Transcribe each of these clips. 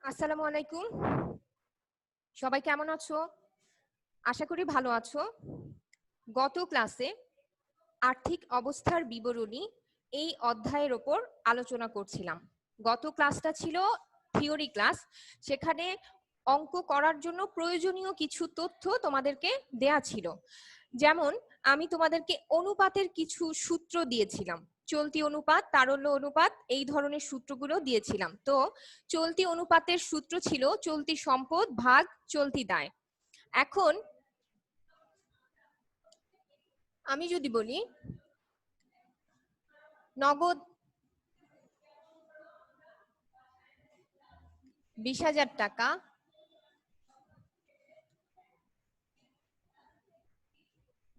আসসালামু আলাইকুম। সবাই কেমন আছো? আশা করি ভালো আছো। গত ক্লাসে আর্থিক অবস্থার বিবরণী এই অধ্যায়ের ওপর আলোচনা করছিলাম। গত ক্লাসটা ছিল থিওরি ক্লাস। সেখানে অঙ্ক করার জন্য প্রয়োজনীয় কিছু তথ্য তোমাদেরকে দেয়া ছিল। যেমন আমি তোমাদেরকে অনুপাতের কিছু সূত্র দিয়েছিলাম। চলতি অনুপাত, তারল্য অনুপাত, এই ধরনের সূত্রগুলো দিয়েছিলাম। তো চলতি অনুপাতের সূত্র ছিল চলতি সম্পদ ভাগ চলতি দায়। এখন আমি যদি বলি নগদ 20,000 টাকা,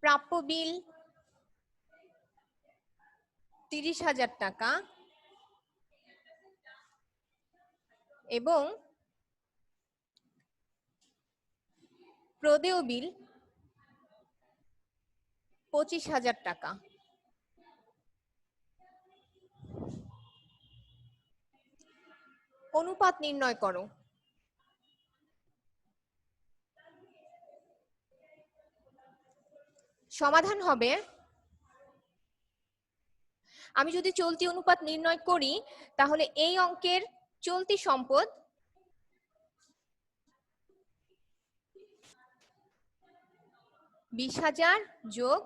প্রাপ্য বিল 30,000 টাকা এবং প্রদেয় বিল 25,000 টাকা। অনুপাত নির্ণয় করো। সমাধান হবে, আমি যদি চলতি অনুপাত নির্ণয় করি তাহলে এই অঙ্কের চলতি সম্পদ (20,000 যোগ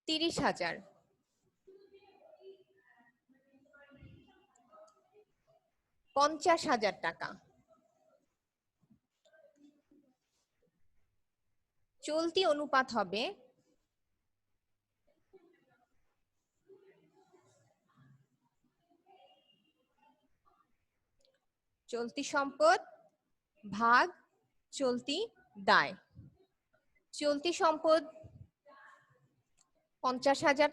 30,000) 50,000 টাকা। চলতি অনুপাত হবে চলতি সম্পদ ভাগ চলতি দায়। চলতি সম্পদ 50,000,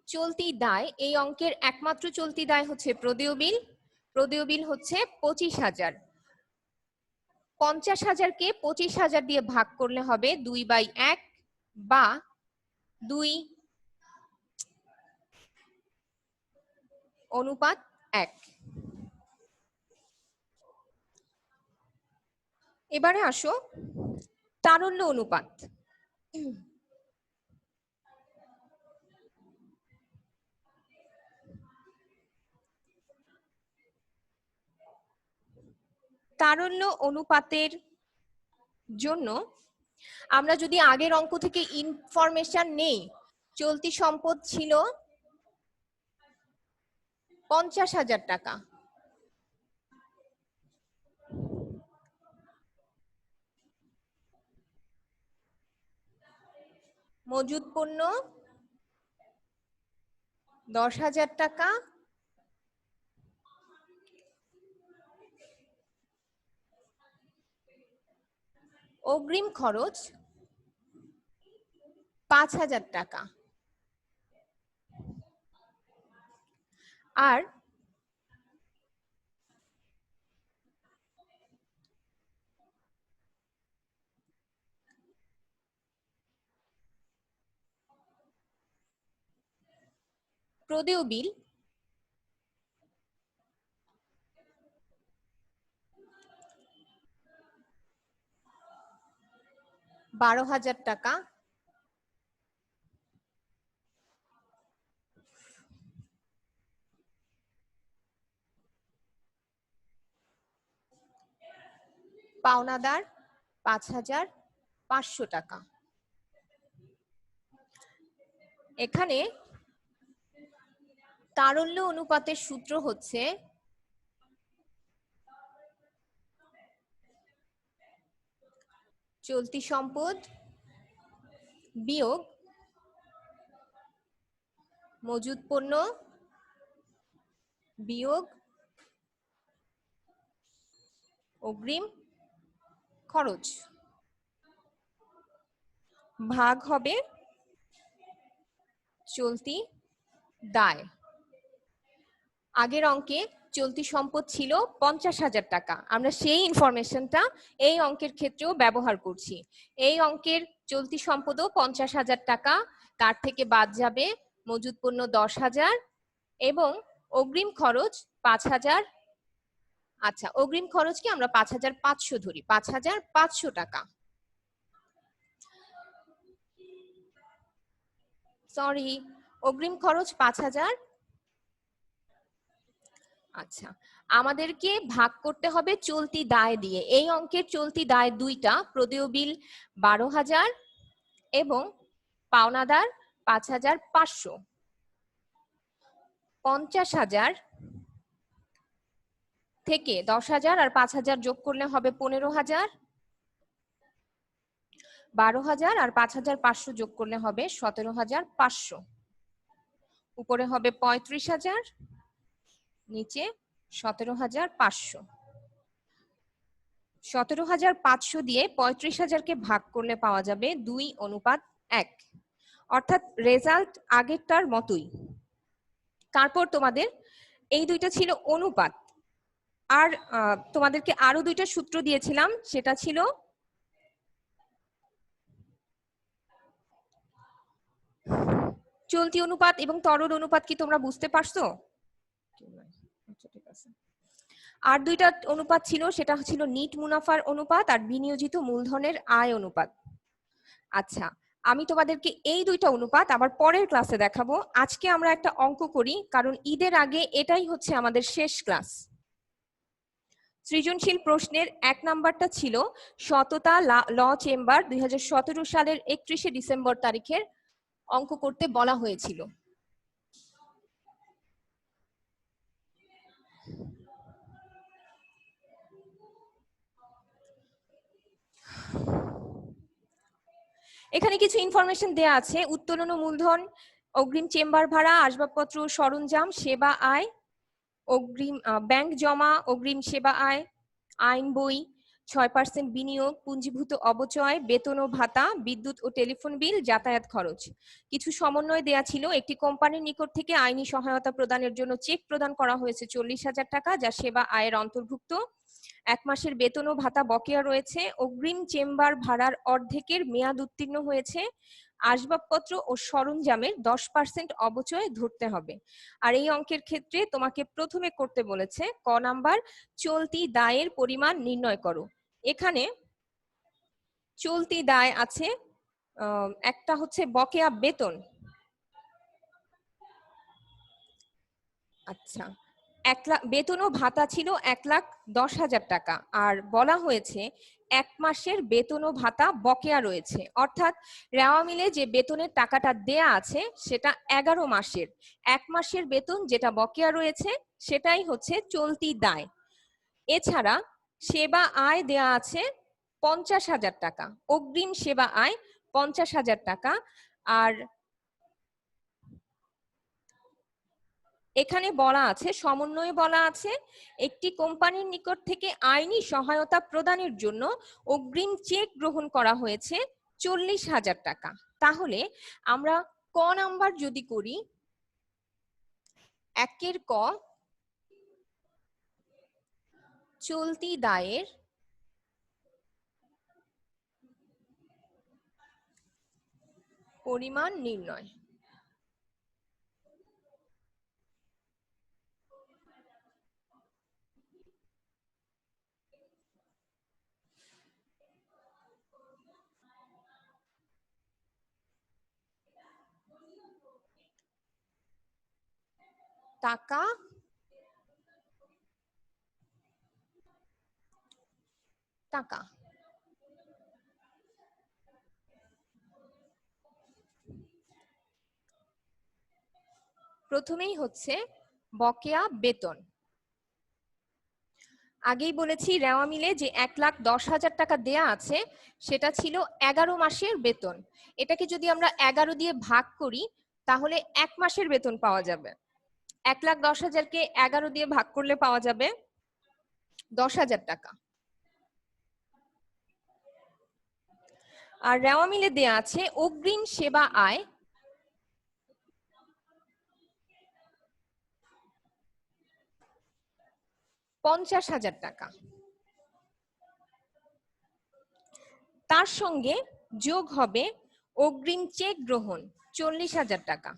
চলতি দায়, এই অঙ্কের একমাত্র চলতি দায় হচ্ছে প্রদেয় বিল। প্রদেয় বিল হচ্ছে 25,000। 50,000কে 25,000 দিয়ে ভাগ করলে হবে 2/1 বা 2:1। এবারে আসো তারল্য অনুপাত। তারল্য অনুপাতের জন্য আমরা যদি আগের অঙ্ক থেকে ইনফরমেশন নেই, চলতি সম্পদ ছিল 50,000 টাকা, মজুদ পণ্য 10,000 টাকা, অগ্রিম খরচ 5,000 টাকা, আর প্রদেয় বিল 12,000 টাকা, পাওনাদার 5,500 টাকা। এখানে তারল্য অনুপাতের সূত্র হচ্ছে চলতি সম্পদ বিয়োগ মজুদ পণ্য বিয়োগ অগ্রিম খরচ ভাগ হবে চলতি দায়। আগের অঙ্কে চলতি সম্পদ ছিল 50,000 টাকা, আমরা সেই ইনফরমেশনটা এই অঙ্কের ক্ষেত্রেও ব্যবহার করছি। এই অঙ্কের চলতি সম্পদও 50,000 টাকা, তার থেকে বাদ যাবে মজুদ পণ্য 10,000 এবং অগ্রিম খরচ 5,000 আচ্ছা, অগ্রিম খরচকে আমরা 5,500 ধরি, 5,500 টাকা। সরি, অগ্রিম খরচ 5,000। আচ্ছা, আমাদেরকে ভাগ করতে হবে চলতি দায় দিয়ে। এই অঙ্কের চলতি দায় দুইটা, প্রদেয় বিল 12,000 এবং পাওনাদার 5,500। 50,000 থেকে 10,000 আর 5,000 যোগ করলে হবে 15,000। 12,000 আর 5,500 যোগ করলে হবে 17,500। উপরে হবে 35,000, নিচে 17,500। 17,500 দিয়ে 35,000-কে ভাগ করলে পাওয়া যাবে 2:1, অর্থাৎ রেজাল্ট আগেরটার মতোই। তারপর তোমাদের এই দুইটা ছিল অনুপাত, আর তোমাদেরকে আরো দুইটা সূত্র দিয়েছিলাম, সেটা ছিল চলতি অনুপাত এবং তরল অনুপাত। কি তোমরা বুঝতে পারছো? ঠিক আছে। আর দুইটা অনুপাত ছিল, সেটা ছিল নিট মুনাফার অনুপাত আর বিনিয়োজিত মূলধনের আয় অনুপাত। আচ্ছা, আমি তোমাদেরকে এই দুইটা অনুপাত আবার পরের ক্লাসে দেখাবো। আজকে আমরা একটা অঙ্ক করি, কারণ ঈদের আগে এটাই হচ্ছে আমাদের শেষ ক্লাস। সৃজনশীল প্রশ্নের 1 নাম্বারটা ছিল সততা ল চেম্বার 2017 সালের 31শে ডিসেম্বর তারিখের অঙ্ক করতে বলা হয়েছিল। এখানে কিছু ইনফরমেশন দেয়া আছে। উত্তোলন ও মূলধন, অগ্রিম চেম্বার ভাড়া, আসবাবপত্র, সরঞ্জাম, সেবা আয়, অগ্রিম ব্যাংক জমা, অগ্রিম সেবা আয়, আইন বই, 6% বিনিয়োগ, পুঞ্জীভূত অবচয়, বেতন ও ভাতা, বিদ্যুৎ ও টেলিফোন বিল, যাতায়াত খরচ। কিছু সমন্বয় দেয়া ছিল। একটি কোম্পানির নিকট থেকে আইনি সহায়তা প্রদানের জন্য চেক প্রদান করা হয়েছে 40,000 টাকা, যা সেবা আয়ের অন্তর্ভুক্ত। 1 মাসের বেতন ও ভাতা বকেয়া রয়েছে। অগ্রিম চেম্বার ভাড়ার অর্ধেকের মেয়াদ উত্তীর্ণ হয়েছে। আসবাবপত্র ও সরঞ্জামের 10% অবচয় ধরতে হবে। আর এই অঙ্কের ক্ষেত্রে তোমাকে প্রথমে করতে বলেছে ক নাম্বার, চলতি দায়ের পরিমাণ নির্ণয় করো। এখানে চলতি দায় আছে, একটা হচ্ছে বকেয়া বেতন। আচ্ছা, 1 লাখ বেতন ও ভাতা ছিল 1,10,000 টাকা, আর বলা হয়েছে 1 মাসের বেতন ও ভাতা বকেয়া রয়েছে, অর্থাৎ রেওয়া মিলে যে বেতনের টাকাটা দেয়া আছে সেটা 11 মাসের। 1 মাসের বেতন যেটা বকেয়া রয়েছে সেটাই হচ্ছে চলতি দায়। এছাড়া সেবা আয় দেয়া আছে 50,000 টাকা, অগ্রিম সেবা আয় 50,000 টাকা। আর এখানে বলা আছে, সমন্বয়ে বলা আছে, একটি কোম্পানির নিকট থেকে আইনি সহায়তা প্রদানের জন্য অগ্রিম চেক গ্রহণ করা হয়েছে 40,000 টাকা। তাহলে আমরা ক নাম্বার যদি করি, 1 ক, চলতি দায়ের পরিমাণ নির্ণয়। টাকা টাকা প্রথমেই হচ্ছে বকেয়া বেতন। আগেই বলেছি রেওয়া মিলে যে 1,10,000 টাকা দেয়া আছে সেটা ছিল 11 মাসের বেতন। এটাকে যদি আমরা 11 দিয়ে ভাগ করি তাহলে 1 মাসের বেতন পাওয়া যাবে। 1,10,000-কে 11 দিয়ে ভাগ করলে পাওয়া যাবে 10,000 টাকা। আর রেওয়া মিলে দেয়া আছে অগ্রিম সেবা আয় 50,000 টাকা। তার সঙ্গে যোগ হবে অগ্রিম চেক গ্রহণ 40,000 টাকা।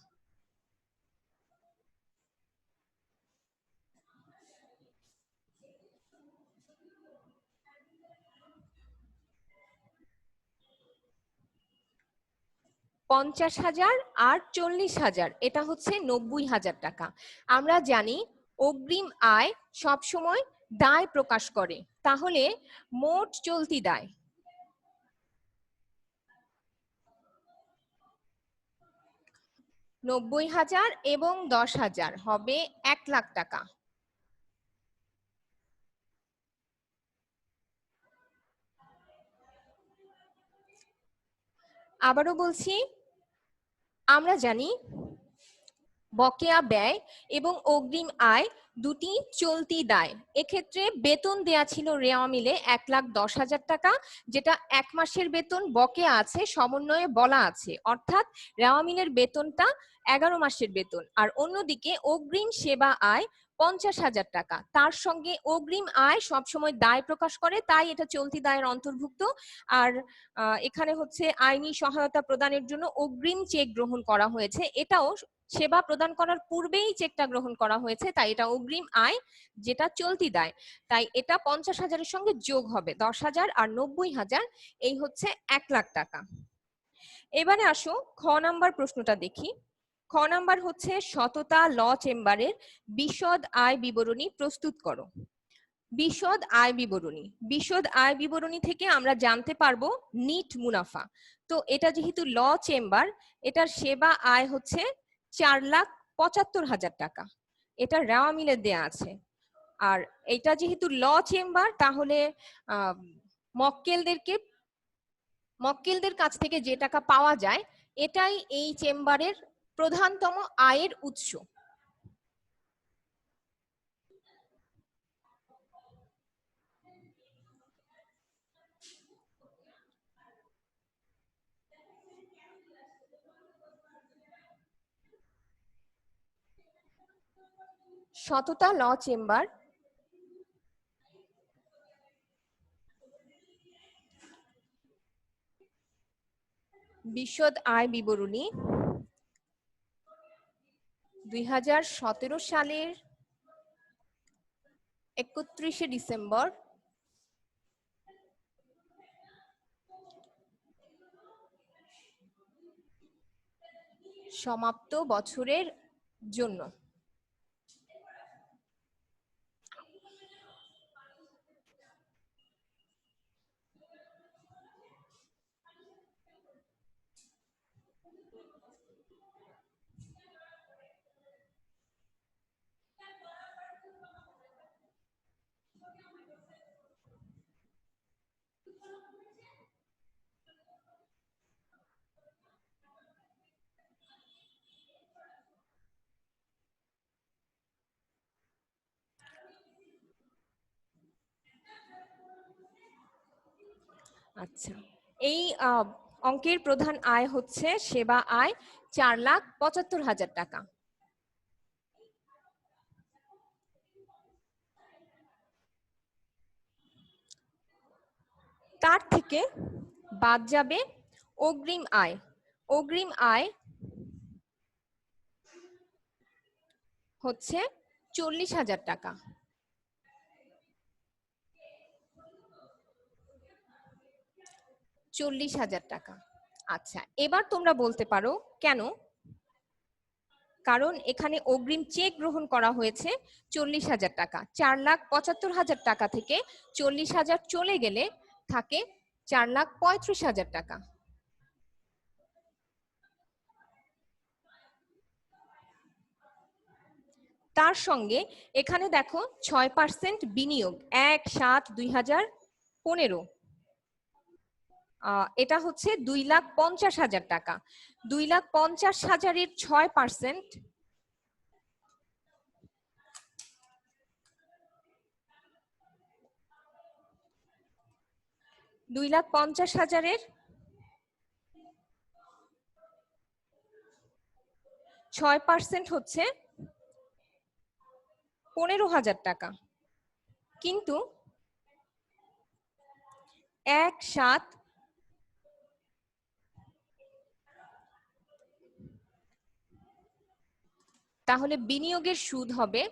50,000 আর 40,000, এটা হচ্ছে 90,000 টাকা। আমরা জানি অগ্রিম আয় সবসময় দায় প্রকাশ করে, তাহলে মোট চলতি দায় 90,000 এবং 10,000 হবে 1,00,000 টাকা। আবারও বলছি, আমরা জানি বকেয়া ব্যয় এবং অগ্রিম আয় দুটি চলতি দায়। এক্ষেত্রে বেতন দেয়া ছিল রেওয়া মিলে 1,10,000 টাকা, যেটা 1 মাসের বেতন বকেয়া আছে, সমন্বয়ে বলা আছে, অর্থাৎ রেওয়া মিলের বেতনটা 11 মাসের বেতন। আর অন্যদিকে অগ্রিম সেবা আয় 50,000 টাকা, তার সঙ্গে অগ্রিম আয় সবসময় দায় প্রকাশ করে, তাই এটা চলতি দায়ের অন্তর্ভুক্ত। আর এখানে হচ্ছে আইনি সহায়তা প্রদানের জন্য অগ্রিম চেক গ্রহণ করা হয়েছে, এটাও সেবা প্রদান করার পূর্বেই চেকটা গ্রহণ করা হয়েছে, তাই এটা অগ্রিম আয়, যেটা চলতি দায়। তাই এটা 50,000-এর সঙ্গে যোগ হবে 10,000 আর 90,000, এই হচ্ছে 1,00,000 টাকা। এবারে আসো খ নাম্বার প্রশ্নটা দেখি। খ নাম্বার হচ্ছে সততা ল চেম্বারের বিশদ আয় বিবরণী প্রস্তুত করো। বিশদ আয় বিবরণী, বিশদ আয় বিবরণী থেকে আমরা জানতে পারবো নিট মুনাফা। তো এটা যেহেতু ল চেম্বার, এটার সেবা আয় হচ্ছে 4,75,000 টাকা, এটা রেওয়া মিলে দেয়া আছে। আর এটা যেহেতু ল চেম্বার, তাহলে মক্কেলদের কাছ থেকে যে টাকা পাওয়া যায়, এটাই এই চেম্বারের প্রধানতম আয়ের উৎস। সততা ল চেম্বার বিশদ আয় বিবরণী 2017 সালের 31শে ডিসেম্বর সমাপ্ত বছরের জন্য। আচ্ছা, এই অঙ্কের প্রধান আয় হচ্ছে সেবা আয় 4,75,000 টাকা। তার থেকে বাদ যাবে অগ্রিম আয়। অগ্রিম আয় হচ্ছে 40,000 টাকা। টাকা। আচ্ছা, এবার তোমরা বলতে পারো কেন? কারণ এখানে অগ্রিম চেক গ্রহণ করা হয়েছে 40,000 টাকা। 4,75,000 টাকা থেকে 40,000 চলে গেলে থাকে 4,35,000 টাকা। তার সঙ্গে এখানে দেখো 6% বিনিয়োগ 1/7/2015, এটা হচ্ছে 2,50,000 টাকা। 2,50,000-এর 6%, 2,50,000-এর 6% হচ্ছে 15,000 টাকা। কিন্তু 1/7, তাহলে বিনিয়োগের সুদ হবে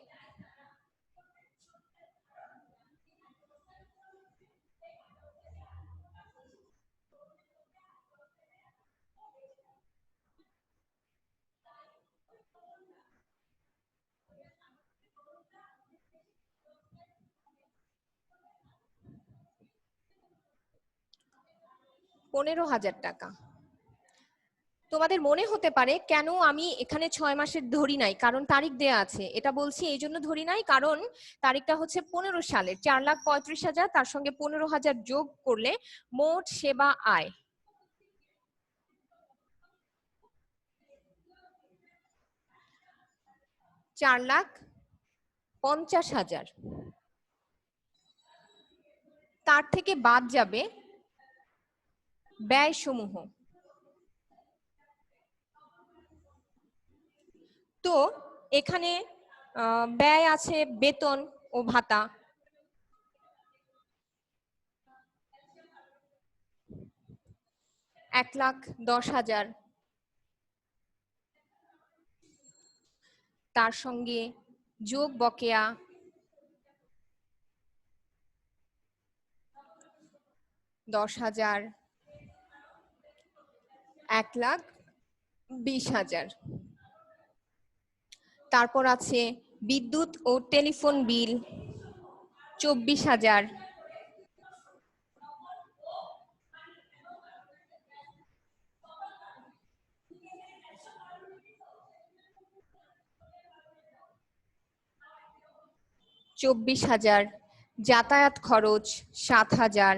15,000 টাকা। তোমাদের মনে হতে পারে কেন আমি এখানে 6 মাসের ধরি নাই, কারণ তারিখ দেয়া আছে। এটা বলছি এই জন্য ধরি নাই কারণ তারিখটা হচ্ছে 15 সালের। 4,35,000 তার সঙ্গে 15,000 যোগ করলে মোট সেবা আয় 4,50,000। তার থেকে বাদ যাবে ব্যয়সমূহ। তো এখানে ব্যয় আছে বেতন ও ভাতা, $1,10,000। তার সঙ্গে যোগ বকেয়া $10,000, $1,20,000। তারপর আছে বিদ্যুৎ ও টেলিফোন বিল 24,000। যাতায়াত খরচ 7,000।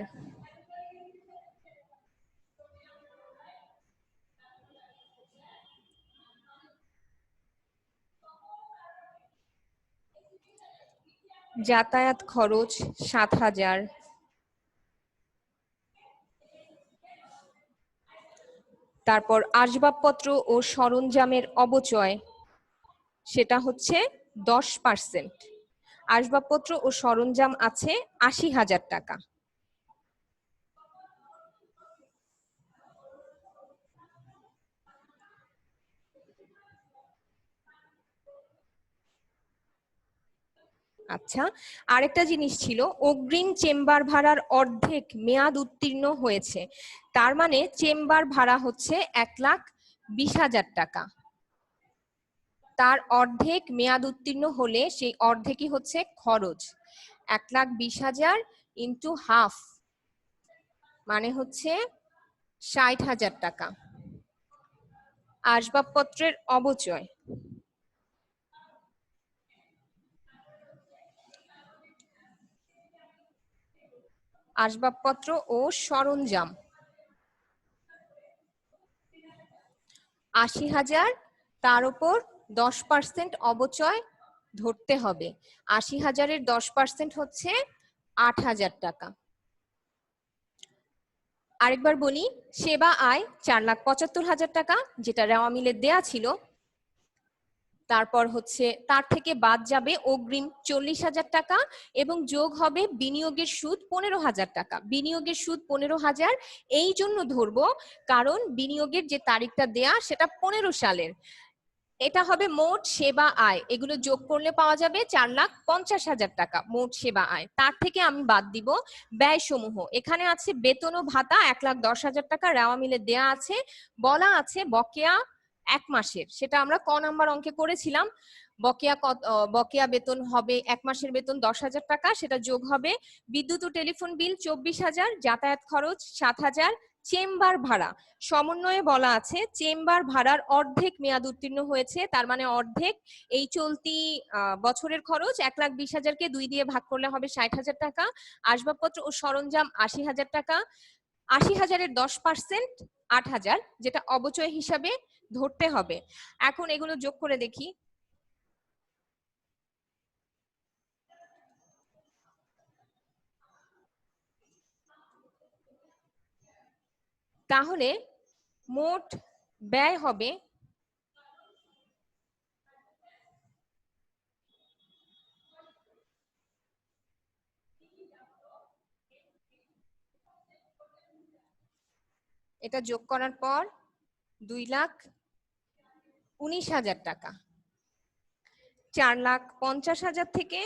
যাতায়াত খরচ 7,000। তারপর আসবাবপত্র ও সরঞ্জামের অবচয়, সেটা হচ্ছে 10%। আসবাবপত্র ও সরঞ্জাম আছে 80,000 টাকা। আচ্ছা, আরেকটা জিনিস ছিল, অগ্রিম চেম্বার ভাড়ার অর্ধেক মেয়াদ উত্তীর্ণ হয়েছে। তার মানে চেম্বার ভাড়া হচ্ছে 1,20,000 টাকা। তার অর্ধেক মেয়াদ উত্তীর্ণ হলে সেই অর্ধেকই হচ্ছে খরচ। 1,20,000 ইন্টু হাফ মানে হচ্ছে 60,000 টাকা। আসবাবপত্রের অবচয়, আসবাবপত্র ও সরঞ্জাম 80,000, তার উপর 10% অবচয় ধরতে হবে। 80,000-এর 10% হচ্ছে 8,000 টাকা। আরেকবার বলি, সেবা আয় 4,75,000 টাকা, যেটা রেওয়া মিলে দেয়া ছিল। তারপর হচ্ছে তার থেকে বাদ যাবে অগ্রিম 40,000 টাকা এবং যোগ হবে বিনিয়োগের সুদ 15,000 টাকা। বিনিয়োগের সুদ 15,000 এই জন্য ধরবো কারণ বিনিয়োগের যে তারিখটা দেয়া সেটা 15 সালের। এটা হবে মোট সেবা আয়। এগুলো যোগ করলে পাওয়া যাবে 4,50,000 টাকা মোট সেবা আয়। তার থেকে আমি বাদ দিব ব্যয়সমূহ। এখানে আছে বেতন ও ভাতা 1,10,000 টাকা রেওয়া মিলে দেয়া আছে। বলা আছে বকেয়া 1 মাসের, সেটা আমরা ক নাম্বার অঙ্কে করেছিলাম। বকেয়া বেতন হবে 1 মাসের বেতন 10,000 টাকা, সেটা যোগ হবে বিদ্যুৎ ও টেলিফোন বিল 24,000, যাতায়াত খরচ 7,000, চেম্বার ভাড়া সমন্বয়ে বলা আছে চেম্বার ভাড়ার অর্ধেক মেয়াদ উত্তীর্ণ হয়েছে, তার মানে অর্ধেক এই চলতি বছরের খরচ। 1,20,000-কে 2 দিয়ে ভাগ করলে হবে 60,000 টাকা। আসবাবপত্র ও সরঞ্জাম 80,000 টাকা। 80,000-এর 10% 8,000, যেটা অবচয় হিসাবে ধরতে হবে। এখন এগুলো যোগ করে দেখি। তাহলে মোট ব্যয় হবে এটা যোগ করার পর 2,19,000 টাকা। 4,50,000 থেকে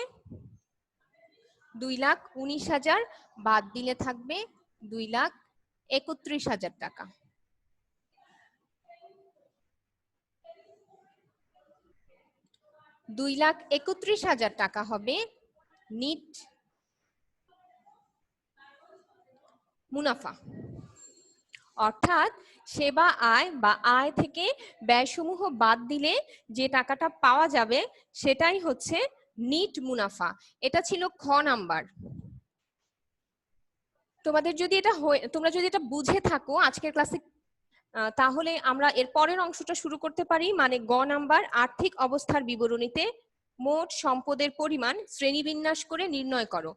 2,19,000 বাদ দিলে থাকবে 2,31,000 টাকা। টাকা হবে নিট মুনাফা। অর্থাৎ সেবা আয় বা আয় থেকে ব্যয়সমূহ বাদ দিলে যে টাকাটা পাওয়া যাবে সেটাই হচ্ছে নিট মুনাফা। এটা ছিল খ নাম্বার। তোমরা যদি এটা বুঝে থাকো আজকের ক্লাসে, তাহলে আমরা এর পরের অংশটা শুরু করতে পারি। মানে গ নাম্বার, আর্থিক অবস্থার বিবরণীতে মোট সম্পদের পরিমাণ শ্রেণীবিন্যাস করে নির্ণয় করো।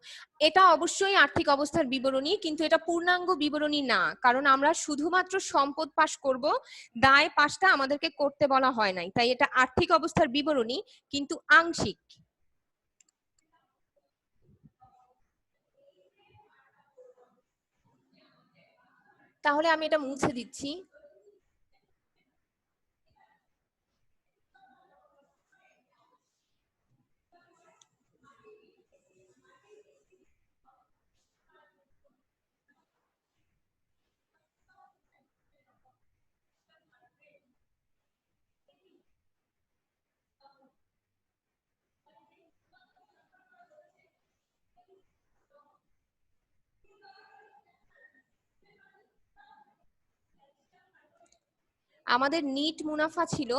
এটা অবশ্যই আর্থিক অবস্থার বিবরণী, কিন্তু এটা পূর্ণাঙ্গ বিবরণী না, কারণ আমরা শুধুমাত্র সম্পদ পাস করব, দায় পাশটা আমাদেরকে করতে বলা হয় নাই। তাই এটা আর্থিক অবস্থার বিবরণী, কিন্তু আংশিক। তাহলে আমি এটা মুছে দিচ্ছি। আমাদের নিট মুনাফা ছিল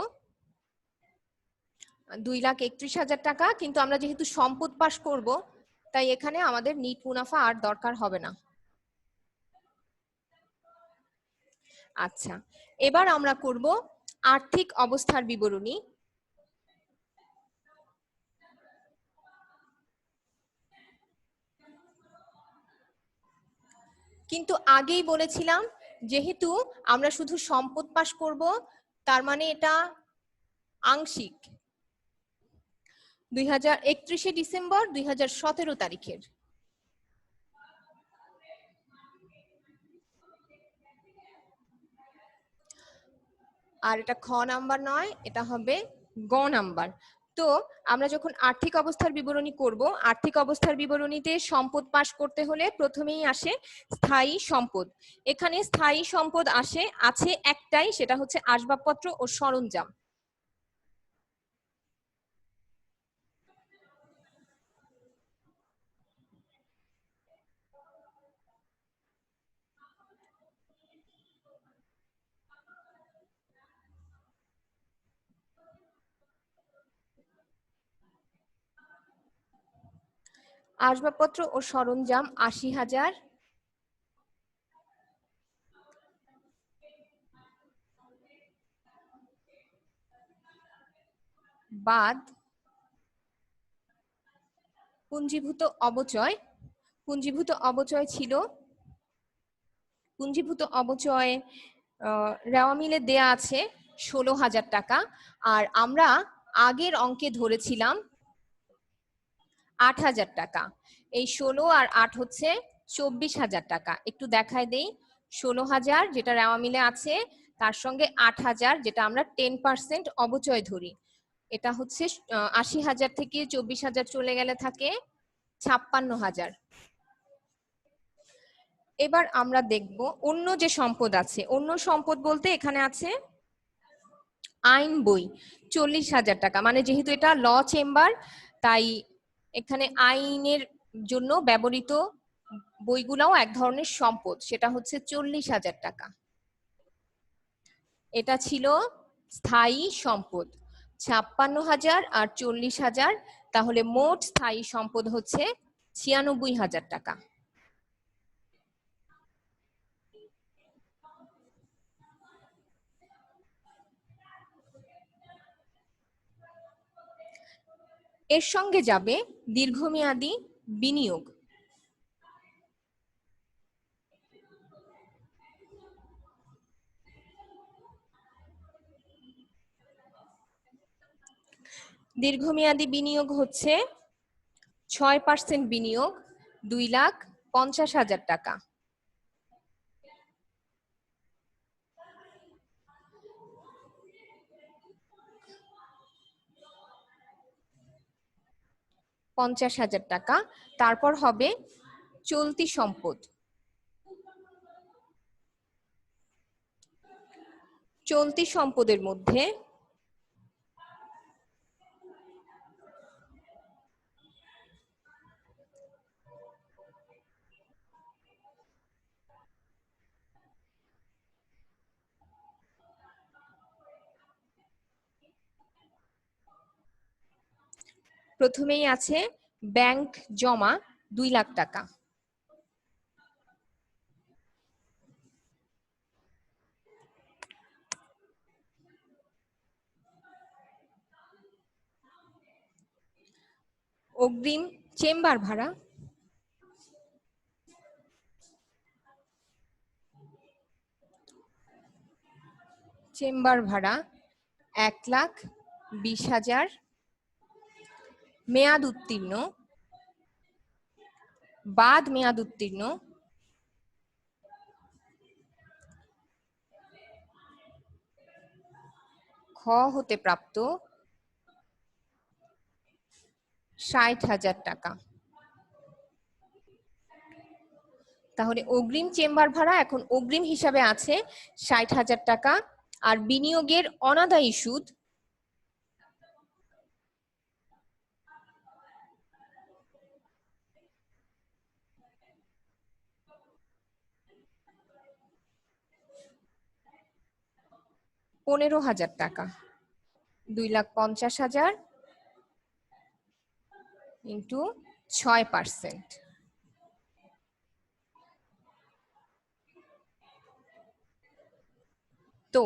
2,31,000 টাকা, কিন্তু আমরা যেহেতু সম্পদ পাস করব তাই এখানে আমাদের নিট মুনাফা আর দরকার হবে না। আচ্ছা, এবার আমরা করব আর্থিক অবস্থার বিবরণী। কিন্তু আগেই বলেছিলাম যেহেতু আমরা শুধু সম্পদ পাস করব, তার মানে এটা আংশিক। 31শে ডিসেম্বর 2017 তারিখের। আর এটা খ নাম্বার নয়, এটা হবে গ নাম্বার। তো আমরা যখন আর্থিক অবস্থার বিবরণী করব, আর্থিক অবস্থার বিবরণীতে সম্পদ পাস করতে হলে প্রথমেই আসে স্থায়ী সম্পদ। এখানে স্থায়ী সম্পদ আছে একটাই, সেটা হচ্ছে আসবাবপত্র ও সরঞ্জাম। আসবাবপত্র ও সরঞ্জাম 80,000, বাদ পুঞ্জীভূত অবচয়। পুঞ্জীভূত অবচয় ছিল, পুঞ্জীভূত অবচয় রেওয়া মিলে দেয়া আছে 16,000 টাকা। আর আমরা আগের অঙ্কে ধরেছিলাম 8,000 টাকা। এই 16 আর 8 হচ্ছে 24,000 টাকা। একটু দেখাই দেই, 16,000 যেটা রেওয়া মিলে আছে, তার সঙ্গে 8,000 যেটা আমরা 10% অবচয় ধরি। এটা হচ্ছে 80,000 থেকে 24,000 চলে গেলে থাকে 56,000। এবার আমরা দেখব অন্য যে সম্পদ আছে। অন্য সম্পদ বলতে এখানে আছে আইন বই 40,000 টাকা। মানে যেহেতু এটা ল চেম্বার, তাই এখানে আইনের জন্য ব্যবহৃত বইগুলাও এক ধরনের সম্পদ, সেটা হচ্ছে 40,000 টাকা। এটা ছিল স্থায়ী সম্পদ। 56,000 আর 40,000, তাহলে মোট স্থায়ী সম্পদ হচ্ছে 96,000 টাকা। এর সঙ্গে যাবে দীর্ঘমেয়াদী বিনিয়োগ। দীর্ঘমেয়াদী বিনিয়োগ হচ্ছে 6% বিনিয়োগ, 2,50,000 টাকা। টাকা। তারপর হবে চলতি সম্পদ। চলতি সম্পদের মধ্যে প্রথমেই আছে ব্যাংক জমা 2 লাখ টাকা। অগ্রিম চেম্বার ভাড়া £1,20,000 মেয়াদ উত্তীর্ণ বাদ মেয়াদ উত্তীর্ণ খ হতে প্রাপ্ত 60,000 টাকা। তাহলে অগ্রিম চেম্বার ভাড়া এখন অগ্রিম হিসাবে আছে 60,000 টাকা, আর বিনিয়োগের অনাদায়ী সুদ £15,000 টাকা। 2,50,000 ইন্টু 6%। তো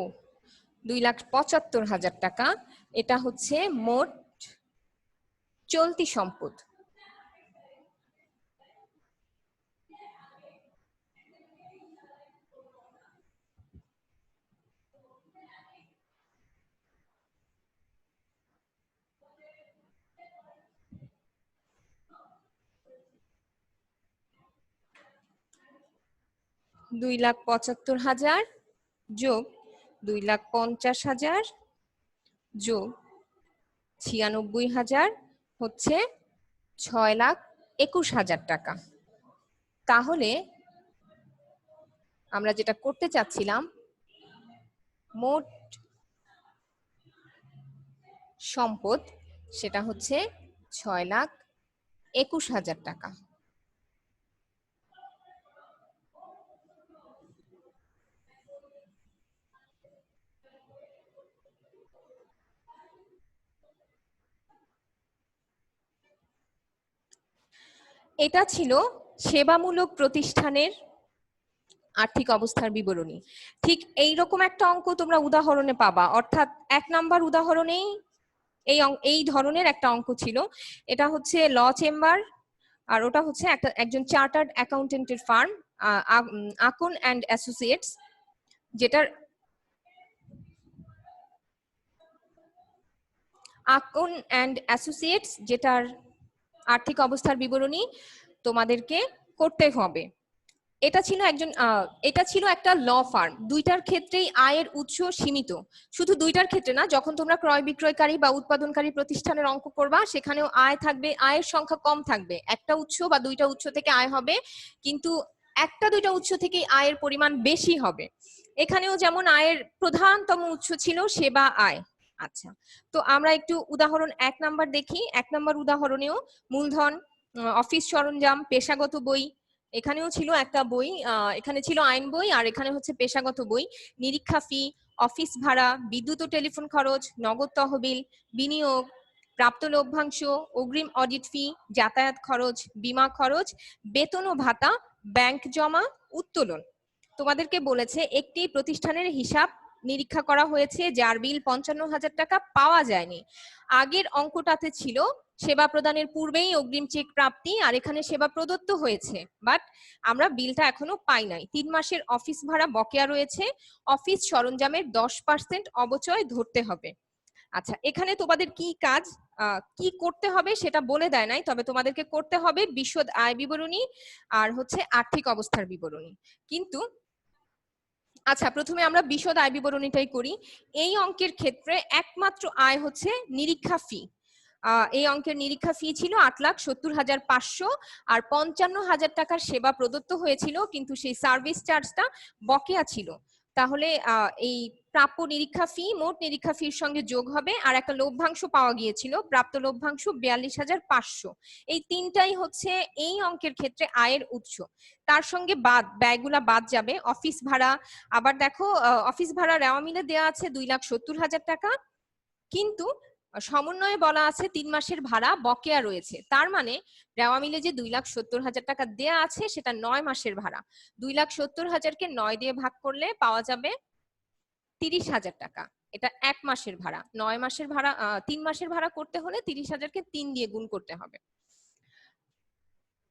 2,75,000 টাকা এটা হচ্ছে মোট চলতি সম্পদ। £2,75,000 যোগ 2,50,000 যোগ 96,000 হচ্ছে 6,21,000 টাকা। তাহলে আমরা যেটা করতে চাচ্ছিলাম, মোট সম্পদ সেটা হচ্ছে 6,21,000 টাকা। এটা ছিল সেবামূলক প্রতিষ্ঠানের আর্থিক অবস্থার বিবরণী। ঠিক এইরকম একটা অঙ্ক তোমরা উদাহরণে পাবা, অর্থাৎ 1 নাম্বার উদাহরণেই এই ধরনের একটা অঙ্ক ছিল। এটা হচ্ছে ল চেম্বার, আর ওটা হচ্ছে একজন চার্টার্ড অ্যাকাউন্টেন্টের ফার্ম আকুন অ্যান্ড অ্যাসোসিয়েটস, যেটার আকুন অ্যান্ড অ্যাসোসিয়েটস যেটার আর্থিক অবস্থার বিবরণী তোমাদেরকে করতে হবে। এটা ছিল একটা ল ফার্ম। দুইটার ক্ষেত্রেই আয়ের উৎস সীমিত। শুধু দুইটার ক্ষেত্রে না, যখন তোমরা ক্রয় বিক্রয়কারী বা উৎপাদনকারী প্রতিষ্ঠানের অঙ্ক করবা সেখানেও আয় থাকবে, আয়ের সংখ্যা কম থাকবে। একটা উৎস বা দুইটা উৎস থেকে আয় হবে, কিন্তু একটা দুইটা উৎস থেকে আয়ের পরিমাণ বেশি হবে। এখানেও যেমন আয়ের প্রধানতম উৎস ছিল সেবা আয়। আচ্ছা, তো আমরা একটু উদাহরণ 1 নাম্বার দেখি। 1 নাম্বার উদাহরণেও মূলধন, অফিস সরঞ্জাম, পেশাগত বই, এখানেও ছিল একটা বই, এখানে ছিল আইন বই আর এখানে হচ্ছে পেশাগত বই, নিরীক্ষা ফি, অফিস ভাড়া, বিদ্যুৎ ও টেলিফোন খরচ, নগদ তহবিল, বিনিয়োগ, প্রাপ্ত লভ্যাংশ, অগ্রিম অডিট ফি, যাতায়াত খরচ, বীমা খরচ, বেতন ও ভাতা, ব্যাংক জমা, উত্তোলন। তোমাদেরকে বলেছে একটি প্রতিষ্ঠানের হিসাব নিরীক্ষা করা হয়েছে যার বিল 55,000 টাকা পাওয়া যায়নি। আগের অঙ্কটাতে ছিল সেবা প্রদানের পূর্বেই অগ্রিম চেক প্রাপ্তি, আর এখানে সেবা প্রদত্ত হয়েছে বাট আমরা বিলটা এখনো পাই নাই। 3 মাসের অফিস ভাড়া বকেয়া রয়েছে, অফিস সরঞ্জামের 10% অবচয় ধরতে হবে। আচ্ছা, এখানে তোমাদের কি কাজ, কি করতে হবে সেটা বলে দেয় নাই, তবে তোমাদেরকে করতে হবে বিশদ আয় বিবরণী আর হচ্ছে আর্থিক অবস্থার বিবরণী। কিন্তু আচ্ছা, প্রথমে আমরা বিশদ আয় বিবরণীটাই করি। এই অঙ্কের ক্ষেত্রে একমাত্র আয় হচ্ছে নিরীক্ষা ফি। এই অঙ্কের নিরীক্ষা ফি ছিল 8,70,500, আর 55,000 টাকার সেবা প্রদত্ত হয়েছিল, কিন্তু সেই সার্ভিস চার্জটা বকেয়া ছিল। তাহলে এই প্রাপ্য নিরীক্ষা ফি মোট নিরীক্ষা ফির সঙ্গে যোগ হবে, আর একটা লভ্যাংশ পাওয়া গিয়েছিল, প্রাপ্ত লভ্যাংশ 42,500। এই তিনটাই হচ্ছে এই অঙ্কের ক্ষেত্রে আয়ের উৎস। তার সঙ্গে ব্যয়গুলা বাদ যাবে। অফিস ভাড়া, আবার দেখো অফিস ভাড়া রেওয়া মিলে দেওয়া আছে 2,70,000 টাকা, কিন্তু সমন্বয়ে বলা আছে 3 মাসের ভাড়া বকেয়া রয়েছে, তার মানে রেওয়া মিলে যে 2,70,000 টাকা দেয়া আছে সেটা 9 মাসের ভাড়া। 2,70,000-কে 9 দিয়ে ভাগ করলে পাওয়া যাবে 30,000 টাকা। এটা 1 মাসের ভাড়া। 9 মাসের ভাড়া 3 মাসের ভাড়া করতে হলে 30,000-কে 3 দিয়ে গুণ করতে হবে,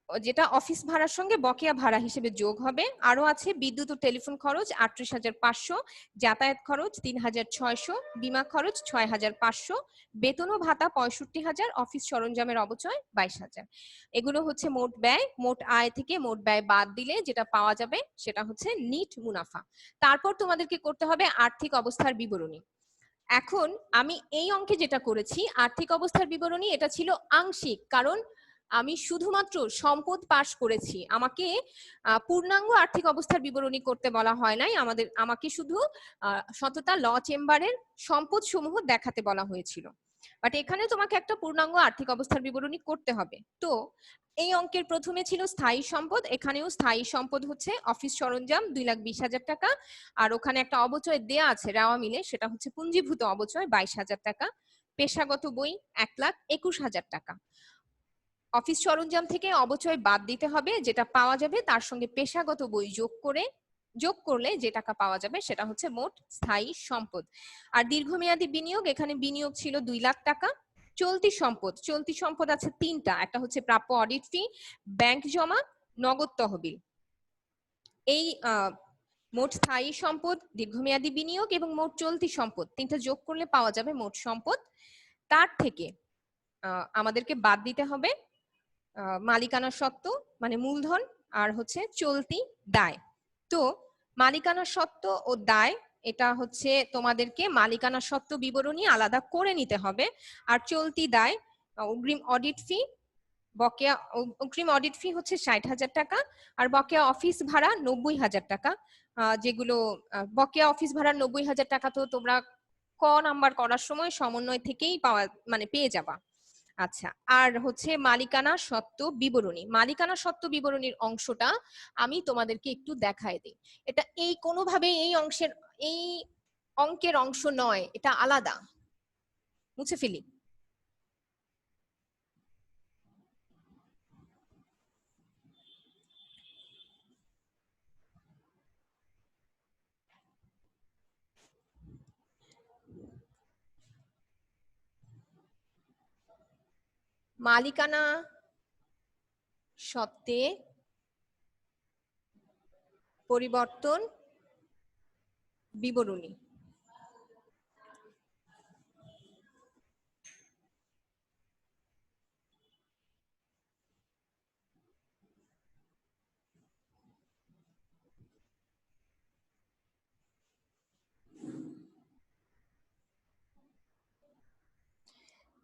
যেটা অফিস ভাড়ার সঙ্গে বকেয়া ভাড়া হিসেবে যোগ হবে। আরো আছে বিদ্যুৎ ও টেলিফোন খরচ 38,500, যাতায়াত খরচ 3,600, বীমা খরচ 6,500, বেতন ও ভাতা 65,000, অফিস সরঞ্জামের অবচয় 22,000। এগুলো হচ্ছে মোট ব্যয়। মোট আয় থেকে মোট ব্যয় বাদ দিলে যেটা পাওয়া যাবে সেটা হচ্ছে নিট মুনাফা। তারপর তোমাদেরকে করতে হবে আর্থিক অবস্থার বিবরণী। এখন আমি এই অঙ্কে যেটা করেছি আর্থিক অবস্থার বিবরণী, এটা ছিল আংশিক, কারণ আমি শুধুমাত্র সম্পদ পাস করেছি, আমাকে পূর্ণাঙ্গ আর্থিক অবস্থার বিবরণী করতে বলা হয় নাই। আমাকে শুধু সততা ল চেম্বারের সম্পদ সমূহ দেখাতে বলা হয়েছিল, বাট এখানে তোমাকে একটা পূর্ণাঙ্গ আর্থিক অবস্থার বিবরণী করতে হবে। তো এই অঙ্কের প্রথমে ছিল স্থায়ী সম্পদ, এখানেও স্থায়ী সম্পদ হচ্ছে অফিস সরঞ্জাম 2,20,000 টাকা, আর ওখানে একটা অবচয় দেয়া আছে রেওয়া মিলে, সেটা হচ্ছে পুঞ্জীভূত অবচয় 22,000 টাকা। পেশাগত বই 1,21,000 টাকা। অফিস সরঞ্জাম থেকে অবচয় বাদ দিতে হবে, যেটা পাওয়া যাবে তার সঙ্গে পেশাগত বই যোগ করলে যে টাকা পাওয়া যাবে সেটা হচ্ছে মোট স্থায়ী সম্পদ। আর দীর্ঘমেয়াদী বিনিয়োগ, এখানে বিনিয়োগ ছিল 2 লাখ টাকা। চলতি সম্পদ আছে 3টা, একটা হচ্ছে প্রাপ্য অডিট ফি, ব্যাংক জমা, নগদ তহবিল। এই মোট স্থায়ী সম্পদ, দীর্ঘমেয়াদী বিনিয়োগ এবং মোট চলতি সম্পদ 3টা যোগ করলে পাওয়া যাবে মোট সম্পদ। তার থেকে আমাদেরকে বাদ দিতে হবে মালিকানা সত্ত্ব মানে মূলধন, আর হচ্ছে চলতি দায়। তো মালিকানা সত্ত্ব ও দায়, এটা হচ্ছে তোমাদেরকে মালিকানা সত্ত্ব বিবরণী আলাদা করে নিতে হবে। আর চলতি দায়, অগ্রিম অডিট ফি, বকেয়া অগ্রিম অডিট ফি হচ্ছে 60,000 টাকা, আর বকেয়া অফিস ভাড়া 90,000 টাকা। যেগুলো বকেয়া অফিস ভাড়া 90,000 টাকা তো তোমরা ক নাম্বার করার সময় সমন্বয় থেকেই পেয়ে যাবা। আচ্ছা, আর হচ্ছে মালিকানা সত্ত্ব বিবরণী। মালিকানা সত্ত্ব বিবরণীর অংশটা আমি তোমাদেরকে একটু দেখায় দিই। এটা কোনোভাবে এই অঙ্কের অংশ নয়, এটা আলাদা। মুছে ফেলি। মালিকানা সত্ত্বে পরিবর্তন বিবরণী।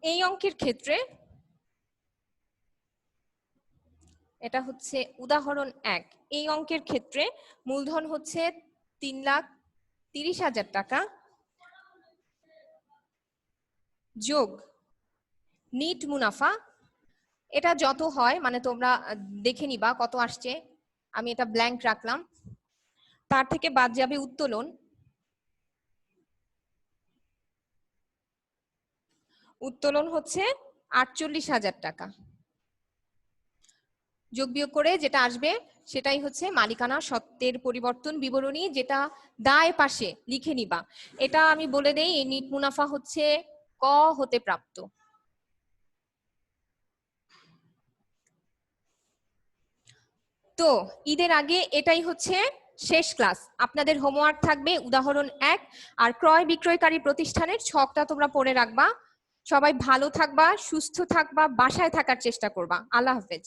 এই অঙ্কের ক্ষেত্রে এটা হচ্ছে উদাহরণ 1। এই অঙ্কের ক্ষেত্রে মূলধন হচ্ছে 3,30,000 টাকা যোগ নিট মুনাফা, এটা যত হয় মানে তোমরা দেখে নিবা কত আসছে, আমি এটা ব্ল্যাঙ্ক রাখলাম। তার থেকে বাদ যাবে উত্তোলন, হচ্ছে 48,000 টাকা। যোগ বিয়োগ করে যেটা আসবে সেটাই হচ্ছে মালিকানা সত্ত্বের পরিবর্তন বিবরণী, যেটা দায় পাশে লিখে নিবা। এটা আমি বলে দেই, এই নিট মুনাফা হচ্ছে ক হতে প্রাপ্ত। তো ঈদের আগে এটাই হচ্ছে শেষ ক্লাস। আপনাদের হোমওয়ার্ক থাকবে উদাহরণ 1 আর ক্রয় বিক্রয়কারী প্রতিষ্ঠানের ছকটা তোমরা পড়ে রাখবা। সবাই ভালো থাকবা, সুস্থ থাকবা, বাসায় থাকার চেষ্টা করবা। আল্লাহ হাফেজ।